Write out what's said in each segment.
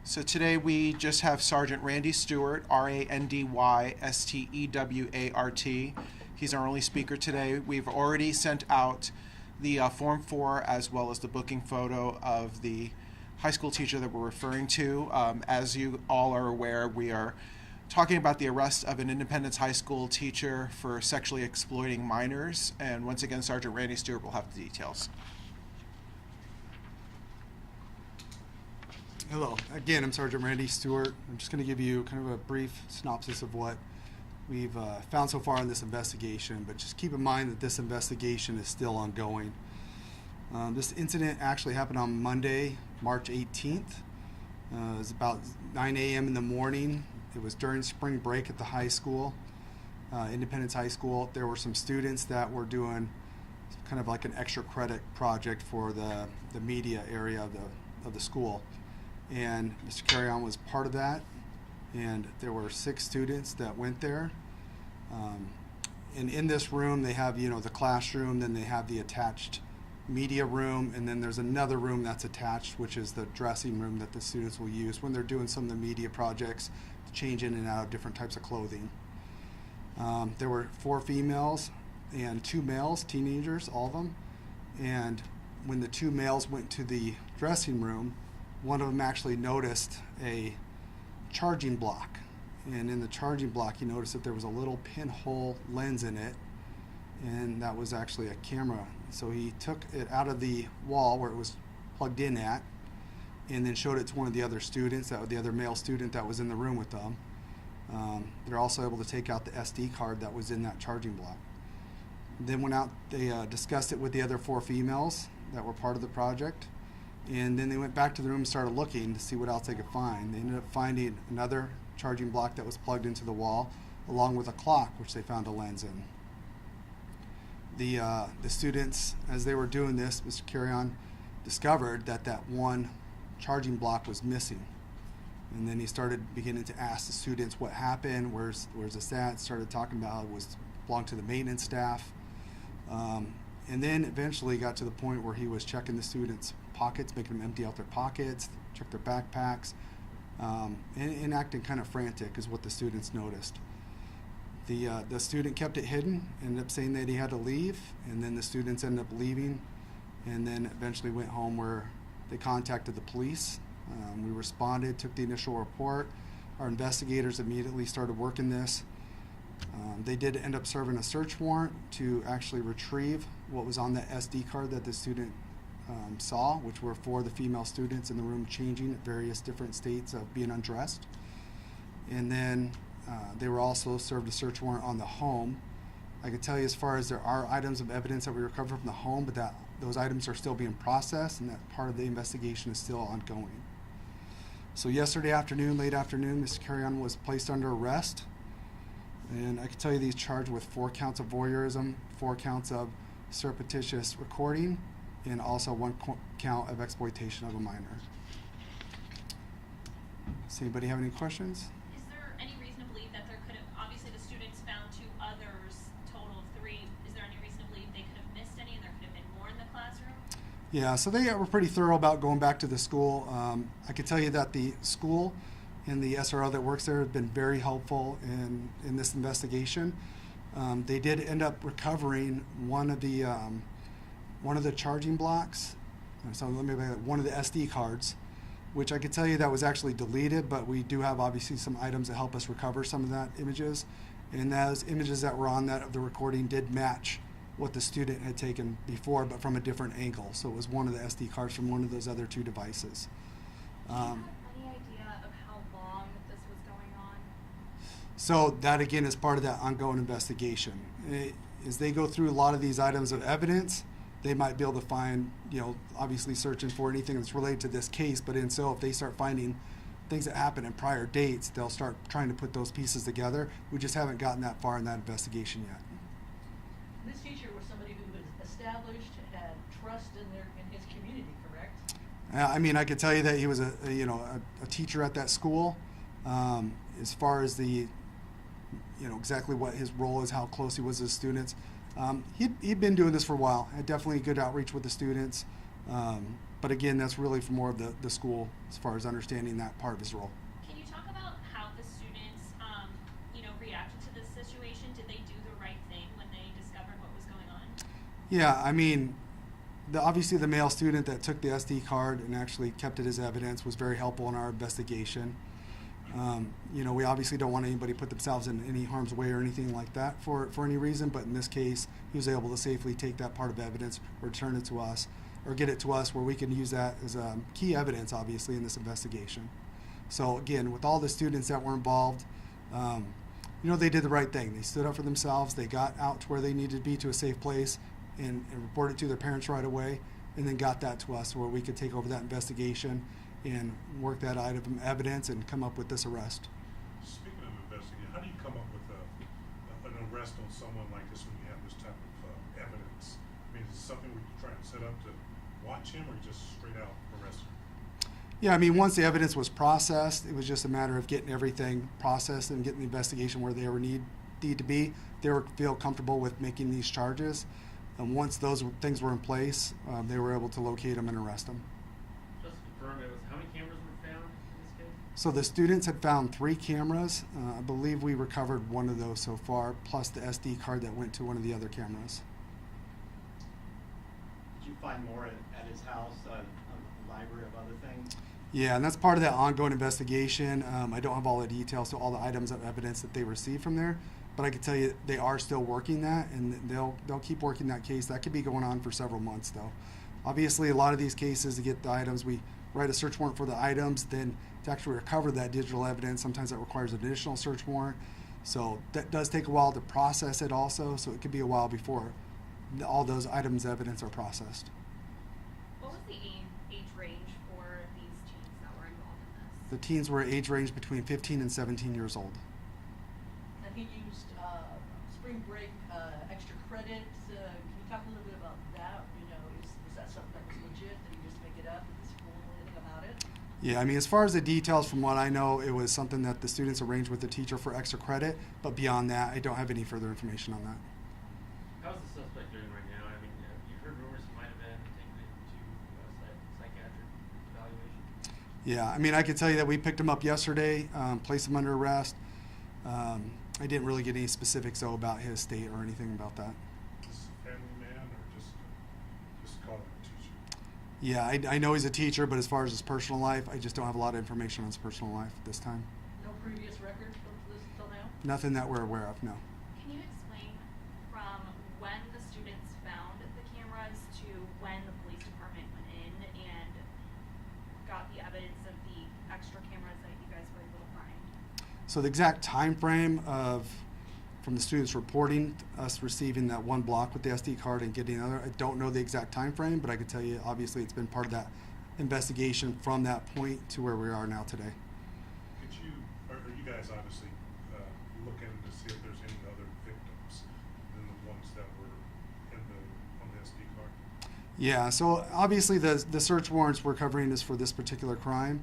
So today we just have Sergeant Randy Stewart, RANDYSTEWART. He's our only speaker today. We've already sent out the Form 4 as well as the booking photo of the high school teacher that we're referring to. As you all are aware, we are talking about the arrest of an Independence High School teacher for sexually exploiting minors. And once again, Sergeant Randy Stewart will have the details. Hello, again, I'm Sergeant Randy Stewart. I'm just going to give you kind of a brief synopsis of what we've found so far in this investigation, but just keep in mind that this investigation is still ongoing. This incident actually happened on Monday, March 18th. It was about 9 a.m. in the morning. It was during spring break at the high school, Independence High School. There were some students that were doing kind of like an extra credit project for the media area of the school. And Mr. Carrion was part of that, and there were 6 students that went there. And in this room, they have, the classroom, then they have the attached media room, and then there's another room that's attached, which is the dressing room that the students will use when they're doing some of the media projects, to change in and out of different types of clothing. There were 4 females and 2 males, teenagers, all of them. And when the 2 males went to the dressing room, one of them actually noticed a charging block. And in the charging block, he noticed that there was a little pinhole lens in it, and that was actually a camera. So he took it out of the wall where it was plugged in at, and then showed it to one of the other students, the other male student that was in the room with them. They're also able to take out the SD card that was in that charging block. Then went out, they discussed it with the other 4 females that were part of the project. And then they went back to the room and started looking to see what else they could find. They ended up finding another charging block that was plugged into the wall, along with a clock, which they found a lens in. The students, as they were doing this, Mr. Carrion discovered that one charging block was missing. And then he started beginning to ask the students what happened, where's this at, started talking about it belonged to the maintenance staff. And then eventually got to the point where he was checking the students' pockets, making them empty out their pockets, check their backpacks, and acting kind of frantic is what the students noticed. The student kept it hidden, ended up saying that he had to leave, and then the students ended up leaving, and then eventually went home where they contacted the police. We responded, took the initial report. Our investigators immediately started working this. They did end up serving a search warrant to actually retrieve what was on the SD card that the student saw, which were 4 of the female students in the room changing at various different states of being undressed. And then they were also served a search warrant on the home. I could tell you as far as there are items of evidence that we recovered from the home, but that those items are still being processed, and that part of the investigation is still ongoing. So yesterday afternoon, late afternoon, Mr. Carrion was placed under arrest. And I can tell you he's charged with 4 counts of voyeurism, 4 counts of surreptitious recording, and also 1 count of exploitation of a minor. Does anybody have any questions? Is there any reason to believe that there could have, obviously the students found 2 others, total of 3. Is there any reason to believe they could have missed any and there could have been more in the classroom? Yeah, so they were pretty thorough about going back to the school. I can tell you that the school and the SRO that works there have been very helpful in this investigation. They did end up recovering one of the charging blocks. So let me one of the SD cards, which I could tell you that was actually deleted, but we do have obviously some items that help us recover some of that images. And those images that were on that of the recording did match what the student had taken before, but from a different angle. So it was one of the SD cards from one of those other 2 devices. So that again is part of that ongoing investigation. As they go through a lot of these items of evidence, they might be able to find, obviously searching for anything that's related to this case, but if they start finding things that happened in prior dates, they'll start trying to put those pieces together. We just haven't gotten that far in that investigation yet. This teacher was somebody who was established, had trust in his community, correct? I could tell you that he was a teacher at that school. As far as the exactly what his role is, how close he was to the students. He'd been doing this for a while. Had definitely good outreach with the students. But again, that's really for more of the school as far as understanding that part of his role. Can you talk about how the students, reacted to this situation? Did they do the right thing when they discovered what was going on? Yeah, I mean, obviously the male student that took the SD card and actually kept it as evidence was very helpful in our investigation. We obviously don't want anybody to put themselves in any harm's way or anything like that for any reason, but in this case, he was able to safely take that part of evidence, return it to us, or get it to us where we can use that as key evidence, obviously, in this investigation. So again, with all the students that were involved, they did the right thing. They stood up for themselves. They got out to where they needed to be, to a safe place, and reported to their parents right away, and then got that to us where we could take over that investigation and work that item of evidence and come up with this arrest. Speaking of investigation, how do you come up with an arrest on someone like this when you have this type of evidence? I mean, is it something we're trying to set up to watch him, or just straight out arrest him? Yeah, I mean, once the evidence was processed, it was just a matter of getting everything processed and getting the investigation where they need to be. They feel comfortable with making these charges. And once those things were in place, they were able to locate them and arrest them. Just to confirm, how many cameras were found in this case? So the students had found 3 cameras. I believe we recovered one of those so far, plus the SD card that went to one of the other cameras. Did you find more at his house, a library of other things? Yeah, and that's part of that ongoing investigation. I don't have all the details to all the items of evidence that they received from there, but I can tell you they are still working that, and they'll keep working that case. That could be going on for several months, though. Obviously, a lot of these cases, to get the items, we write a search warrant for the items. Then to actually recover that digital evidence, sometimes that requires an additional search warrant. So that does take a while to process it also, so it could be a while before all those items of evidence are processed. What was the age range for these teens that were involved in this? The teens were age range between 15 and 17 years old. And he used spring break extra credit. Can you talk a little bit about that? Is that something that was legit? Did he just make it up? Did the school know anything about it? Yeah, I mean, as far as the details, from what I know, it was something that the students arranged with the teacher for extra credit. But beyond that, I don't have any further information on that. How's the suspect doing right now? I mean, you've heard rumors he might have been taken into psychiatric evaluation. Yeah, I mean, I can tell you that we picked him up yesterday, placed him under arrest. I didn't really get any specifics, though, about his state or anything about that. Is he a family man, or just call him a teacher? Yeah, I know he's a teacher, but as far as his personal life, I just don't have a lot of information on his personal life at this time. No previous records from this till now? Nothing that we're aware of, no. Can you explain from when the students found the cameras to when the police department went in and got the evidence of the extra cameras that you guys were able to find? So the exact time frame from the students reporting us receiving that one block with the SD card and getting another, I don't know the exact time frame, but I can tell you obviously it's been part of that investigation from that point to where we are now today. Are you guys obviously looking to see if there's any other victims than the ones that were on the SD card? Yeah, so obviously the search warrants we're covering is for this particular crime,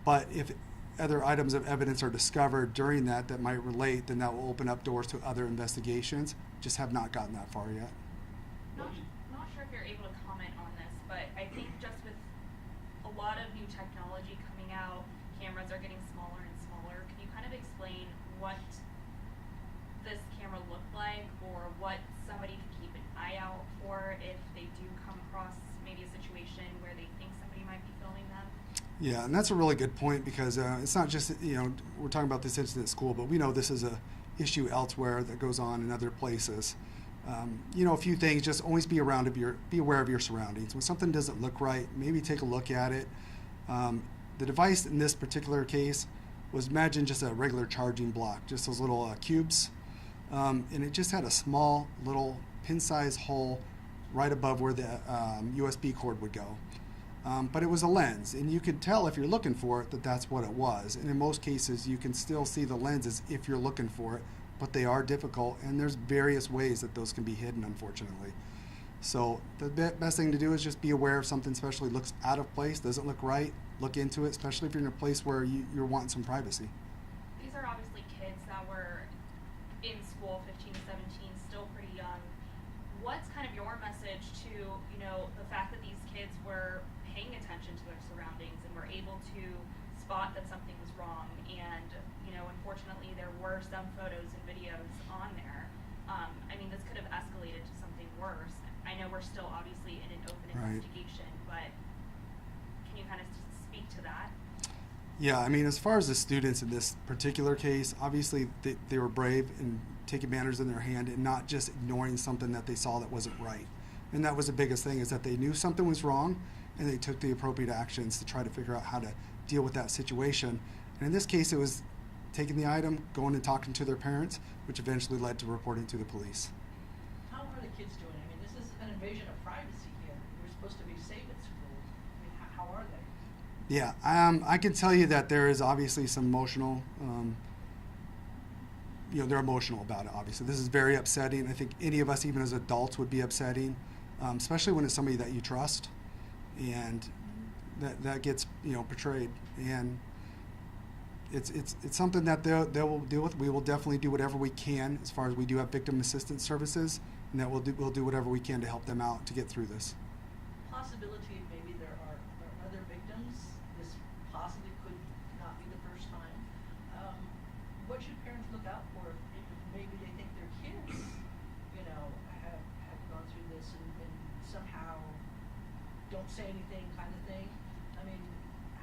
but if other items of evidence are discovered during that might relate, then that will open up doors to other investigations. Just have not gotten that far yet. Not sure if you're able to comment on this, but I think just with a lot of new technology coming out, cameras are getting smaller and smaller. Can you kind of explain what this camera looked like, or what somebody can keep an eye out for if they do come across maybe a situation where they think somebody might be filming them? Yeah, and that's a really good point, because it's not just, we're talking about this incident at school, but we know this is a issue elsewhere that goes on in other places. A few things, just always be aware of your surroundings. When something doesn't look right, maybe take a look at it. The device in this particular case was, imagine just a regular charging block, just those little cubes, and it just had a small little pin-sized hole right above where the USB cord would go. But it was a lens, and you could tell if you're looking for it that that's what it was. And in most cases, you can still see the lenses if you're looking for it, but they are difficult, and there's various ways that those can be hidden, unfortunately. So the best thing to do is just be aware if something especially looks out of place, doesn't look right, look into it, especially if you're in a place where you're wanting some privacy. These are obviously kids that were in school, 15 to 17, still pretty young. What's kind of your message to, the fact that these kids were were paying attention to their surroundings and were able to spot that something was wrong. And, you know, unfortunately, there were some photos and videos on there. I mean, this could have escalated to something worse. I know we're still obviously in an open Right. investigation, but can you kind of speak to that? Yeah, I mean, as far as the students in this particular case, obviously they were brave and taking matters in their hand and not just ignoring something that they saw that wasn't right. And that was the biggest thing, is that they knew something was wrong and they took the appropriate actions to try to figure out how to deal with that situation. And in this case, it was taking the item, going and talking to their parents, which eventually led to reporting to the police. How are the kids doing? I mean, this is an invasion of privacy here. They're supposed to be safe at school. I mean, how are they? Yeah, I can tell you that there is obviously some emotional, they're emotional about it, obviously. This is very upsetting. I think any of us, even as adults, would be upsetting, especially when it's somebody that you trust, and that gets, portrayed. And it's something that they will deal with. We will definitely do whatever we can, as far as we do have victim assistance services, and that we'll do whatever we can to help them out to get through this. Possibility maybe there are other victims. This possibly could not be the first time. What should parents look out for if maybe they think their kids, have gone through this and somehow don't say anything, kind of thing? I mean,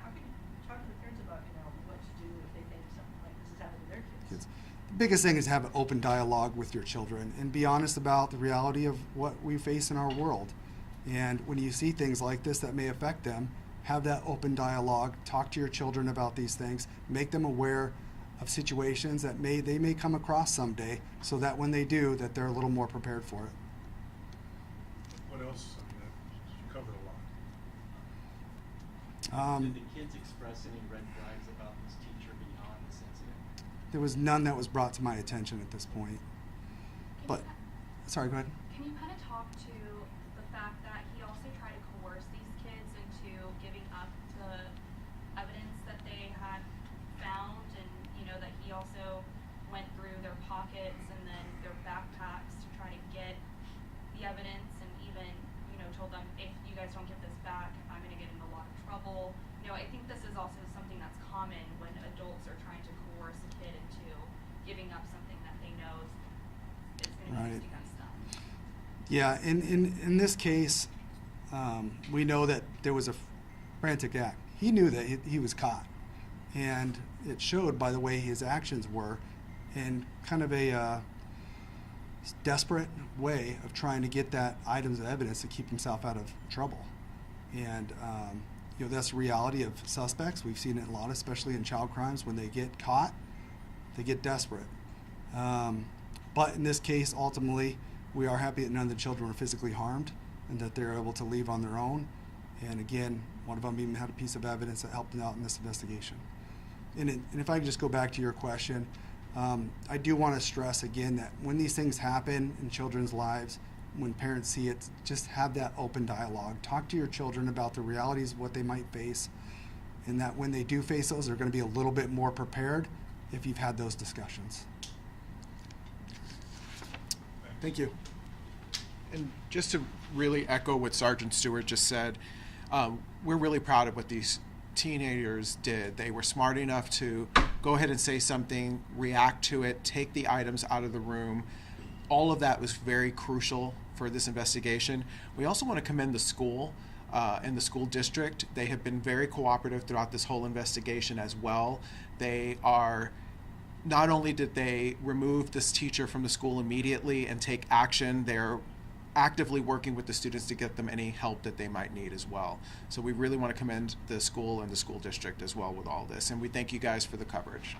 how can you talk to the parents about, what to do if they think something like this is happening to their kids? The biggest thing is have an open dialogue with your children and be honest about the reality of what we face in our world. And when you see things like this that may affect them, have that open dialogue, talk to your children about these things, make them aware of situations that they may come across someday, so that when they do, that they're a little more prepared for it. What else? I mean, you covered a lot. Did the kids express any red flags about this teacher beyond this incident? There was none that was brought to my attention at this point. But, sorry, go ahead. Can you kind of talk to the fact that he also tried to coerce these kids into giving up the evidence that they had found, and that he also went through their pockets and then their backpacks to try to get the evidence, and even told them, if you guys don't get this back, I'm going to get in a lot of trouble. I think this is also something that's common when adults are trying to coerce a kid into giving up something that they know is going to be used against them. Yeah, in this case, we know that there was a frantic act. He knew that he was caught, and it showed by the way his actions were, and kind of a desperate way of trying to get that items of evidence to keep himself out of trouble. And that's the reality of suspects. We've seen it a lot, especially in child crimes. When they get caught, they get desperate. But in this case, ultimately, we are happy that none of the children were physically harmed and that they're able to leave on their own. And again, one of them even had a piece of evidence that helped them out in this investigation. And if I can just go back to your question, I do want to stress again that when these things happen in children's lives, when parents see it, just have that open dialogue. Talk to your children about the realities of what they might face, and that when they do face those, they're going to be a little bit more prepared if you've had those discussions. Thank you. And just to really echo what Sergeant Stewart just said, we're really proud of what these teenagers did. They were smart enough to go ahead and say something, react to it, take the items out of the room. All of that was very crucial for this investigation. We also want to commend the school and the school district. They have been very cooperative throughout this whole investigation as well. They are, not only did they remove this teacher from the school immediately and take action, they're actively working with the students to get them any help that they might need as well. So we really want to commend the school and the school district as well with all this, and we thank you guys for the coverage.